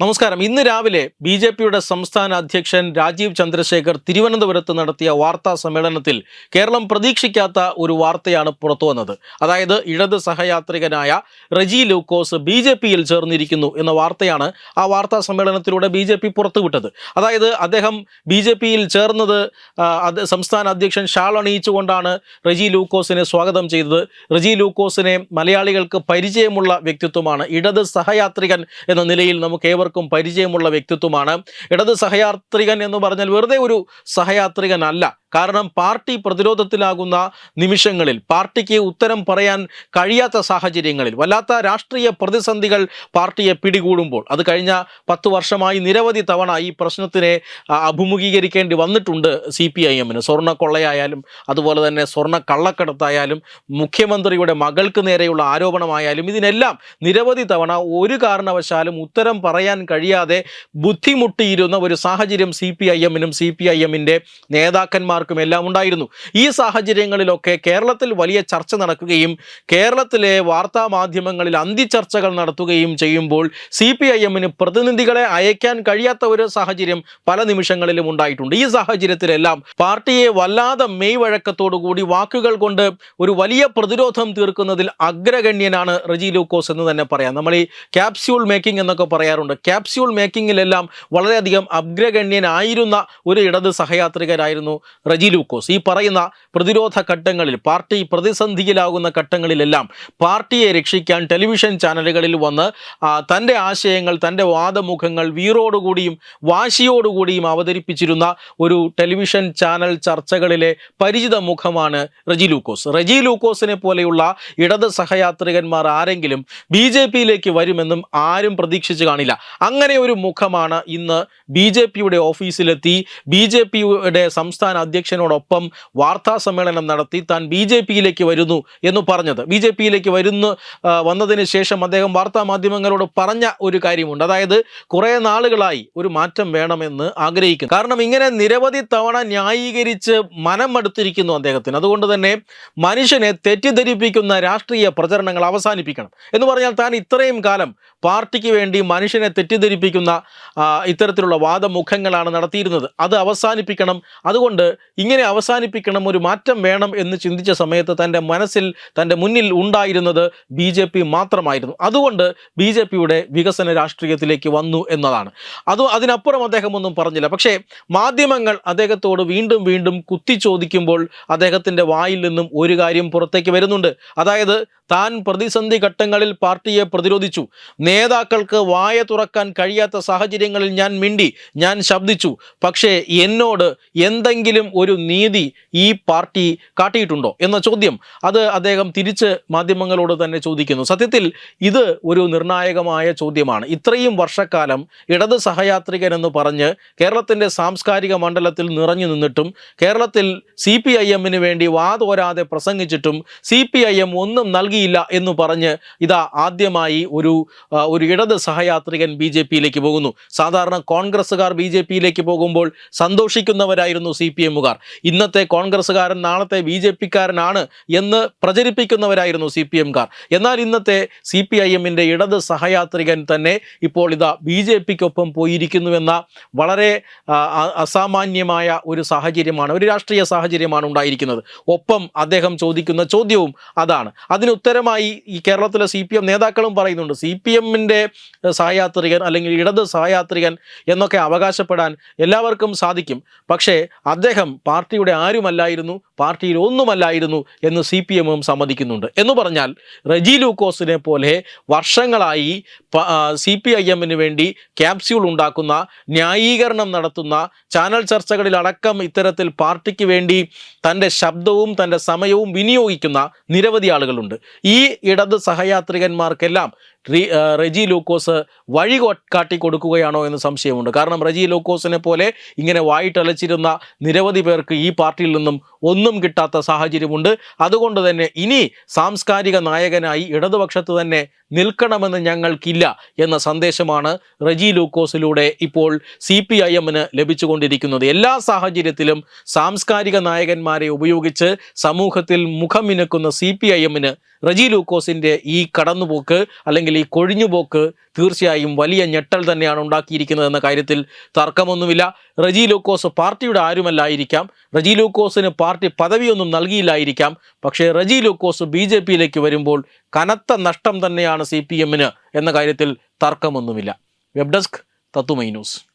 നമസ്കാരം. ഇന്ന് രാവിലെ ബി.ജെ.പിയുടെ സംസ്ഥാന അധ്യക്ഷൻ രാജീവ് ചന്ദ്രശേഖർ തിരുവനന്തപുരത്ത് നടത്തിയ വാർത്താ സമ്മേളനത്തിൽ കേരളം പ്രതീക്ഷിക്കാത്ത ഒരു വാർത്തയാണ് പുറത്തു വന്നത്. അതായത് ഇടത് സഹയാത്രികനായ റെജി ലൂക്കോസ് ബി.ജെ.പിയിൽ ചേർന്നിരിക്കുന്നു എന്ന വാർത്തയാണ് ആ വാർത്താ സമ്മേളനത്തിലൂടെ ബി.ജെ.പി പുറത്തുവിട്ടത്. അതായത് അദ്ദേഹം ബി.ജെ.പിയിൽ ചേർന്നത് സംസ്ഥാന അധ്യക്ഷൻ ഷാൾ അണിയിച്ചുകൊണ്ടാണ് റെജി ലൂക്കോസിനെ സ്വാഗതം ചെയ്തത്. റെജി ലൂക്കോസിനെ മലയാളികൾക്ക് പരിചയമുള്ള വ്യക്തിത്വമാണ്. ഇടത് സഹയാത്രികൻ എന്ന നിലയിൽ നമുക്ക് ഏവർക്കും പരിചയമുള്ള വ്യക്തിത്വമാണ്. ഇടത് സഹയാത്രികൻ എന്ന് പറഞ്ഞാൽ വെറുതെ ഒരു സഹയാത്രികൻ അല്ല. കാരണം പാർട്ടി പ്രതിരോധത്തിലാകുന്ന നിമിഷങ്ങളിൽ, പാർട്ടിക്ക് ഉത്തരം പറയാൻ കഴിയാത്ത സാഹചര്യങ്ങളിൽ, വല്ലാത്ത രാഷ്ട്രീയ പ്രതിസന്ധികൾ പാർട്ടിയെ പിടികൂടുമ്പോൾ, അത് കഴിഞ്ഞ 10 വർഷമായി നിരവധി തവണ ഈ പ്രശ്നത്തിനെ അഭിമുഖീകരിക്കേണ്ടി വന്നിട്ടുണ്ട് CPIM-ന്. സ്വർണ്ണക്കൊള്ളയായാലും അതുപോലെ തന്നെ സ്വർണ്ണ കള്ളക്കടത്തായാലും മുഖ്യമന്ത്രിയുടെ മകൾക്ക് നേരെയുള്ള ആരോപണമായാലും ഇതിനെല്ലാം നിരവധി തവണ ഒരു കാരണവശാലും ഉത്തരം പറയാൻ കഴിയാതെ ബുദ്ധിമുട്ടിയിരുന്ന ഒരു സാഹചര്യം CPIM-നും CPIM-ന്റെ നേതാക്കന്മാർക്കും എല്ലാം ഉണ്ടായിരുന്നു. ഈ സാഹചര്യങ്ങളിലൊക്കെ കേരളത്തിൽ വലിയ ചർച്ച നടക്കുകയും കേരളത്തിലെ വാർത്താ മാധ്യമങ്ങളിൽ അന്തിചർച്ചകൾ നടത്തുകയും ചെയ്യുമ്പോൾ CPIM-ന് പ്രതിനിധികളെ അയക്കാൻ കഴിയാത്ത ഒരു സാഹചര്യം പല നിമിഷങ്ങളിലും ഉണ്ടായിട്ടുണ്ട്. ഈ സാഹചര്യത്തിലെല്ലാം പാർട്ടിയെ വല്ലാതെ മെയ്വഴക്കത്തോടുകൂടി വാക്കുകൾ കൊണ്ട് ഒരു വലിയ പ്രതിരോധം തീർക്കുന്നതിൽ അഗ്രഗണ്യനാണ് റെജി ലൂക്കോസ് എന്ന് തന്നെ പറയാം. നമ്മൾ ഈ ക്യാപ്സ്യൂൾ മേക്കിംഗ് എന്നൊക്കെ പറയാറുണ്ട്. ക്യാപ്സ്യൂൾ മേക്കിങ്ങിലെല്ലാം വളരെയധികം അഗ്രഗണ്യനായിരുന്ന ഒരു ഇടത് സഹയാത്രികരായിരുന്നു റെജി ലൂക്കോസ്. ഈ പറയുന്ന പ്രതിരോധ ഘട്ടങ്ങളിൽ, പാർട്ടി പ്രതിസന്ധിയിലാകുന്ന ഘട്ടങ്ങളിലെല്ലാം പാർട്ടിയെ രക്ഷിക്കാൻ ടെലിവിഷൻ ചാനലുകളിൽ വന്ന് തൻ്റെ ആശയങ്ങൾ, തൻ്റെ വാദമുഖങ്ങൾ വീറോടുകൂടിയും വാശിയോടുകൂടിയും അവതരിപ്പിച്ചിരുന്ന ഒരു ടെലിവിഷൻ ചാനൽ ചർച്ചകളിലെ പരിചിത മുഖമാണ് റെജി ലൂക്കോസ്. റെജി ലൂക്കോസിനെ പോലെയുള്ള ഇടത് സഹയാത്രികന്മാർ ആരെങ്കിലും BJP-യിലേക്ക് വരുമെന്നും ആരും പ്രതീക്ഷിച്ചു കാണില്ല. അങ്ങനെ ഒരു മുഖമാണ് ഇന്ന് BJP-യുടെ ഓഫീസിലെത്തി BJP-യുടെ സംസ്ഥാന അധ്യക്ഷനോടൊപ്പം വാർത്താ സമ്മേളനം നടത്തി താൻ BJP-യിലേക്ക് വരുന്നു എന്ന് പറഞ്ഞത്. BJP-യിലേക്ക് വന്നതിന് ശേഷം അദ്ദേഹം വാർത്താ മാധ്യമങ്ങളോട് പറഞ്ഞ ഒരു കാര്യമുണ്ട്. അതായത് കുറേ നാളുകളായി ഒരു മാറ്റം വേണമെന്ന് ആഗ്രഹിക്കുന്നു. കാരണം ഇങ്ങനെ നിരവധി തവണ ന്യായീകരിച്ച് മനം മടുത്തിരിക്കുന്നു അദ്ദേഹത്തിന്. അതുകൊണ്ട് തന്നെ മനുഷ്യനെ തെറ്റിദ്ധരിപ്പിക്കുന്ന രാഷ്ട്രീയ പ്രചരണങ്ങൾ അവസാനിപ്പിക്കണം എന്ന് പറഞ്ഞാൽ താൻ ഇത്രയും കാലം പാർട്ടിക്ക് വേണ്ടി മനുഷ്യനെ തെറ്റിദ്ധരിപ്പിക്കുന്ന ഇത്തരത്തിലുള്ള വാദമുഖങ്ങളാണ് നടത്തിയിരുന്നത്. അത് അവസാനിപ്പിക്കണം. അതുകൊണ്ട് ഇങ്ങനെ അവസാനിപ്പിക്കണം, ഒരു മാറ്റം വേണം എന്ന് ചിന്തിച്ച സമയത്ത് തൻ്റെ മനസ്സിൽ, തൻ്റെ മുന്നിൽ ഉണ്ടായിരുന്നത് BJP മാത്രമായിരുന്നു. അതുകൊണ്ട് BJP-യുടെ വികസന രാഷ്ട്രീയത്തിലേക്ക് വന്നു എന്നതാണ്. അതിനപ്പുറം അദ്ദേഹം ഒന്നും പറഞ്ഞില്ല. പക്ഷേ മാധ്യമങ്ങൾ അദ്ദേഹത്തോട് വീണ്ടും വീണ്ടും കുത്തി ചോദിക്കുമ്പോൾ അദ്ദേഹത്തിൻ്റെ വായിൽ നിന്നും ഒരു കാര്യം പുറത്തേക്ക് വരുന്നുണ്ട്. അതായത് താൻ പ്രതിസന്ധി ഘട്ടങ്ങളിൽ പാർട്ടിയെ പ്രതിരോധിച്ചു. നേതാക്കൾക്ക് വായ തുറക്കാൻ കഴിയാത്ത സാഹചര്യങ്ങളിൽ ഞാൻ മിണ്ടി, ഞാൻ ശബ്ദിച്ചു. പക്ഷേ എന്നോട് എന്തെങ്കിലും ഒരു നീതി ഈ പാർട്ടി കാട്ടിയിട്ടുണ്ടോ എന്ന ചോദ്യം അത് അദ്ദേഹം തിരിച്ച് മാധ്യമങ്ങളോട് തന്നെ ചോദിക്കുന്നു. സത്യത്തിൽ ഇത് ഒരു നിർണായകമായ ചോദ്യമാണ്. ഇത്രയും വർഷക്കാലം ഇടത് സഹയാത്രികൻ എന്ന് പറഞ്ഞ് കേരളത്തിൻ്റെ സാംസ്കാരിക മണ്ഡലത്തിൽ നിറഞ്ഞു നിന്നിട്ടും കേരളത്തിൽ CPIM-ന് വേണ്ടി വാതോരാതെ പ്രസംഗിച്ചിട്ടും CPIM ഒന്നും നൽകിയില്ല എന്ന് പറഞ്ഞ് ഇതാ ആദ്യമായി ഒരു ഇടത് സഹയാത്രികൻ BJP-യിലേക്ക് പോകുന്നു. സാധാരണ കോൺഗ്രസ്സുകാർ BJP-യിലേക്ക് പോകുമ്പോൾ സന്തോഷിക്കുന്നവരായിരുന്നു CPM-കാർ. ഇന്നത്തെ കോൺഗ്രസ്സുകാരൻ നാളത്തെ BJP-കാരനാണ് എന്ന് പ്രചരിപ്പിക്കുന്നവരായിരുന്നു CPM-കാർ. എന്നാൽ ഇന്നത്തെ CPIM-ന്റെ ഇടത് സഹയാത്രികൻ തന്നെ ഇപ്പോൾ ഇതാ BJP-ക്കൊപ്പം പോയിരിക്കുന്നുവെന്ന വളരെ അസാമാന്യമായ ഒരു സാഹചര്യമാണ്, ഒരു രാഷ്ട്രീയ സാഹചര്യമാണ് ഉണ്ടായിരിക്കുന്നത്. ഒപ്പം അദ്ദേഹം ചോദിക്കുന്ന ചോദ്യവും അതാണ്. അതിന് ഉത്തരമായി ഈ കേരളത്തിലെ CPM നേതാക്കളും പറയുന്നുണ്ട്, CPM-ന്റെ സഹയാത്രികൻ അല്ലെങ്കിൽ ഇടത് സഹയാത്രികൻ എന്നൊക്കെ അവകാശപ്പെടാൻ എല്ലാവർക്കും സാധിക്കും. പക്ഷേ അദ്ദേഹം പാർട്ടിയുടെ ആരുമല്ലായിരുന്നു, പാർട്ടിയിൽ ഒന്നുമല്ലായിരുന്നു എന്ന് CPM-ഉം സമ്മതിക്കുന്നുണ്ട്. എന്ന് പറഞ്ഞാൽ റെജി ലൂക്കോസിനെ പോലെ വർഷങ്ങളായി CPIM-ന് വേണ്ടി ക്യാപ്സ്യൂൾ ഉണ്ടാക്കുന്ന, ന്യായീകരണം നടത്തുന്ന, ചാനൽ ചർച്ചകളിലടക്കം ഇത്തരത്തിൽ പാർട്ടിക്ക് വേണ്ടി തൻ്റെ ശബ്ദവും തൻ്റെ സമയവും വിനിയോഗിക്കുന്ന നിരവധി ആളുകളുണ്ട്. ഈ ഇടത് സഹയാത്രികന്മാർക്കെല്ലാം റെജി ലൂക്കോസ് വഴി കാട്ടി കൊടുക്കുകയാണോ എന്ന് സംശയമുണ്ട്. കാരണം റെജി ലൂക്കോസിനെ പോലെ ഇങ്ങനെ വായിട്ടലച്ചിരുന്ന നിരവധി പേർക്ക് ഈ പാർട്ടിയിൽ നിന്നും ഒന്നും കിട്ടാത്ത സാഹചര്യമുണ്ട്. അതുകൊണ്ട് തന്നെ ഇനി സാംസ്കാരിക നായകനായി ഇടതുപക്ഷത്ത് തന്നെ നിൽക്കണമെന്ന് ഞങ്ങൾക്കില്ല എന്ന സന്ദേശമാണ് റെജി ലൂക്കോസിലൂടെ ഇപ്പോൾ CPIM-ന് ലഭിച്ചുകൊണ്ടിരിക്കുന്നത്. എല്ലാ സാഹചര്യത്തിലും സാംസ്കാരിക നായകന്മാരെ ഉപയോഗിച്ച് സമൂഹത്തിൽ മുഖം മിനുക്കുന്ന CPIM-ന് റെജി ലൂക്കോസിൻ്റെ ഈ കടന്നുപോക്ക് അല്ലെങ്കിൽ അല്ലെങ്കിൽ ഈ കൊഴിഞ്ഞുപോക്ക് തീർച്ചയായും വലിയ ഞെട്ടൽ തന്നെയാണ് ഉണ്ടാക്കിയിരിക്കുന്നത് എന്ന കാര്യത്തിൽ തർക്കമൊന്നുമില്ല. റജി ലൂക്കോസ് പാർട്ടിയുടെ ആരുമല്ലായിരിക്കാം, റജി ലൂക്കോസിന് പാർട്ടി പദവിയൊന്നും നൽകിയില്ലായിരിക്കാം. പക്ഷേ റജി ലൂക്കോസ് BJPയിലേക്ക് വരുമ്പോൾ കനത്ത നഷ്ടം തന്നെയാണ് CPM എന്ന കാര്യത്തിൽ തർക്കമൊന്നുമില്ല. വെബ് ഡെസ്ക് തത്തുമൈ ന്യൂസ്.